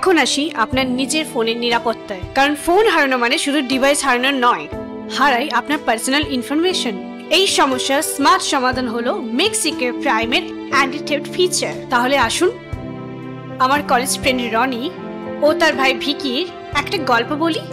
এখন আসি আপনার নিজের ফোনের নিরাপত্তায়, কারণ ফোন হারানো মানে শুধু ডিভাইস হারানো নয়, হারাই আপনার পার্সোনাল ইনফরমেশন। এই সমস্যার স্মার্ট সমাধান হলো মেক সিকিউর প্রাইমের অ্যান্টি থেফট ফিচার। তাহলে আসুন আমার কলেজ ফ্রেন্ড রনি ও তার ভাই ভিকির একটা গল্প বলি।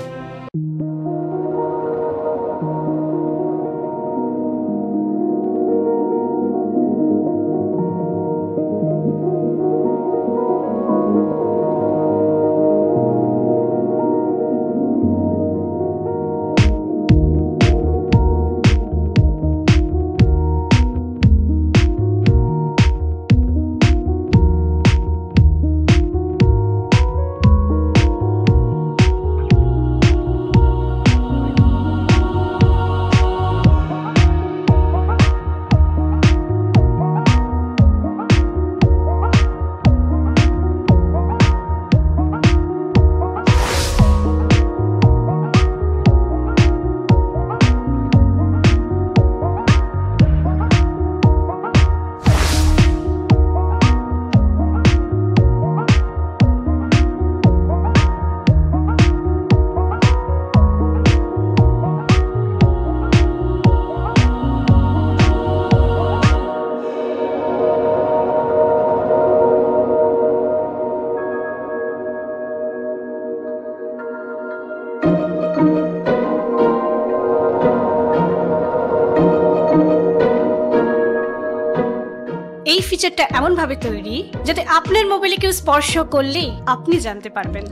এই ফিচারটা এমন ভাবে তৈরি যাতে আপনার মোবাইলে কেউ স্পর্শ করলেই আপনি জানতে পারবেন।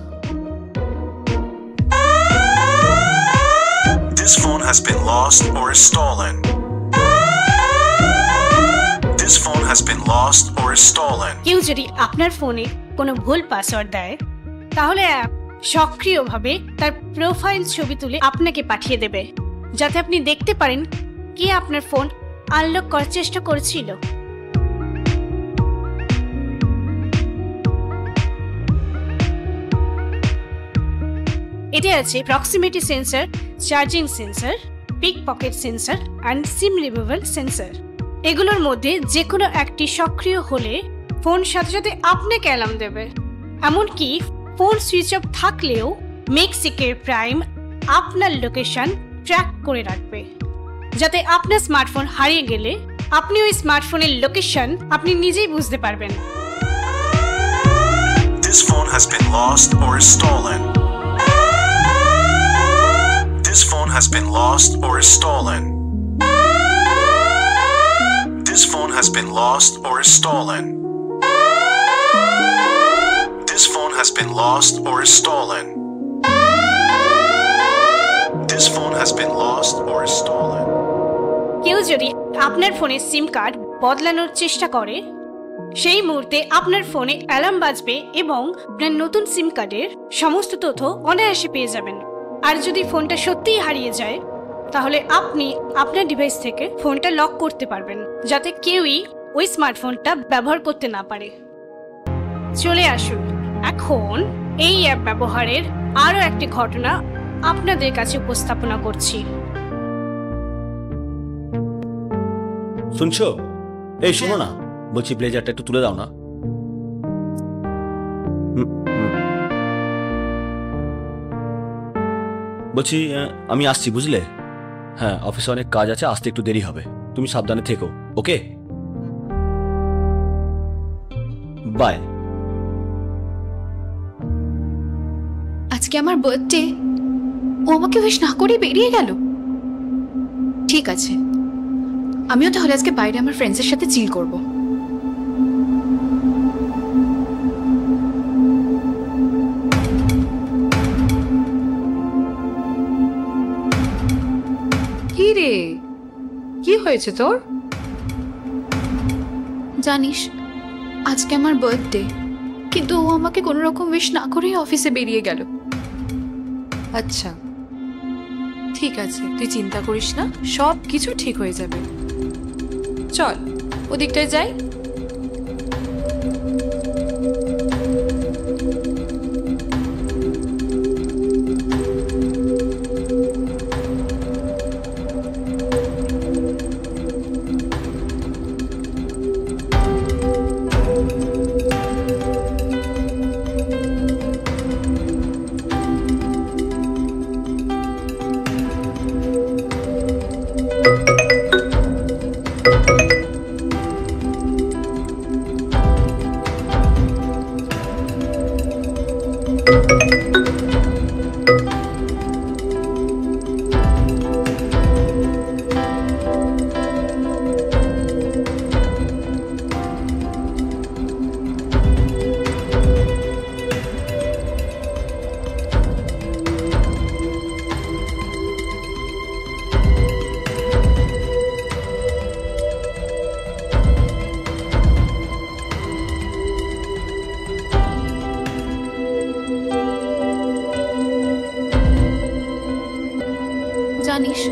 This phone has been lost or is stolen. This phone has been lost or is stolen. কেউ যদি আপনার ফোনে কোনো ভুল পাসওয়ার্ড দেয়, তাহলে অ্যাপ সক্রিয়ভাবে তার প্রোফাইল ছবি তুলে আপনাকে পাঠিয়ে দেবে, যাতে আপনি দেখতে পারেন কে আপনার ফোন আনলক করার চেষ্টা করেছিল। এতে আছে proximity sensor, charging sensor, pick pocket sensor and SIM removal sensor. এগুলোর মধ্যে যে কোনো একটি সক্রিয় হলে ফোন সাথে সাথে আপনাকে অ্যালার্ম দেবে। এমনকি ফোন সুইচ অফ থাকলেও মেক সিকিউর প্রাইম আপনার লোকেশন ট্র্যাক করে রাখবে, যাতে আপনার স্মার্টফোন হারিয়ে গেলে আপনি ওই স্মার্টফোনের লোকেশন আপনি নিজেই বুঝতে পারবেন। This phone has been lost or is stolen. This phone has been lost or is stolen. This phone has been lost or is stolen. This phone has been lost or is stolen. This phone has been lost or is stolen. কেউ যদি আপনার ফোনে সিম card বদলানোর চেষ্টা করে, সেই মুহূর্তে আপনার ফোনে অ্যালার্ম বাজবে এবং আপনার নতুন সিম কার্ডের সমস্ত তথ্য অনায়াসে পেয়ে যাবেন। আর যদি ফোনটা সত্যিই হারিয়ে যায়, তাহলে আপনি আপনার ডিভাইস থেকে ফোনটা লক করতে পারবেন, যাতে কেউই ওই স্মার্টফোনটা ব্যবহার করতে না পারে। চলে আসুন এখন এই অ্যাপ ব্যবহারের আরও একটি ঘটনা আপনাদের কাছে উপস্থাপনা করছি। শুনছো? এই শোনো না, বলছি ব্লেজারটা একটু তুলে দাও না। বলছি আমি আসছি, বুঝলে? হ্যাঁ, অফিসে অনেক কাজ আছে, আসতে একটু দেরি হবে। তুমি সাবধানে থেকো, ওকে? বাই। আজকে আমার বার্থডে, ও আমাকে উইশ না করে বেরিয়ে গেল। ঠিক আছে, আমিও তাহলে আজকে বাইরে আমার ফ্রেন্ডসের সাথে চিল করব। কি রে, কি হয়েছে তোর? জানিস, আজকে আমার বার্থডে, কিন্তু ও আমাকে কোনো রকম উইশ না করে অফিসে বেরিয়ে গেল। আচ্ছা ঠিক আছে, তুই চিন্তা করিস না, সব কিছু ঠিক হয়ে যাবে। চল ওদিকটায় যাই। জানিস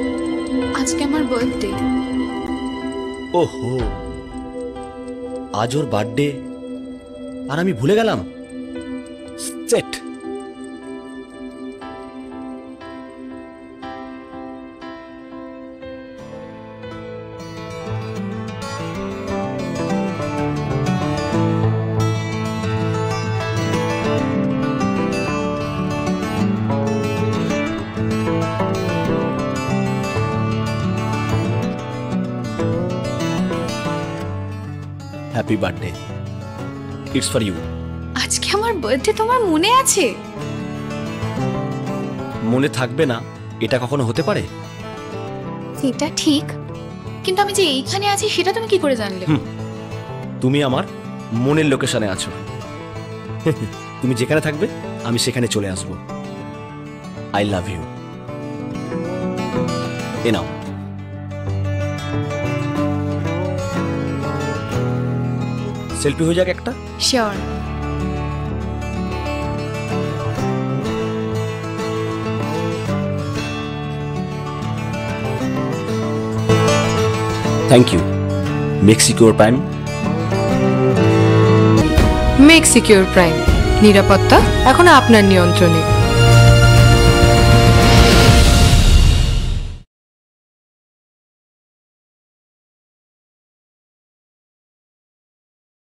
আজকে আমার বার্থডে। ওহো, আজ ওর বার্থডে আর আমি ভুলে গেলাম। Set. Happy birthday, it's for you. আজকে আমার বার্থডে তোমার মনে আছে? মনে থাকবে না এটা কখনো হতে পারে? সেটা ঠিক, কিন্তু আমি যে এইখানে আছি সেটা তুমি কি করে জানলে? তুমি আমার মনের লোকেশনে আছো। তুমি যেখানে থাকবে আমি সেখানে চলে আসব। I love you. এ নাও। সেলফি হয়ে যাক একটা। Sure. Thank you. Make secure prime. Make secure prime, নিরাপত্তা এখন আপনার নিয়ন্ত্রণে।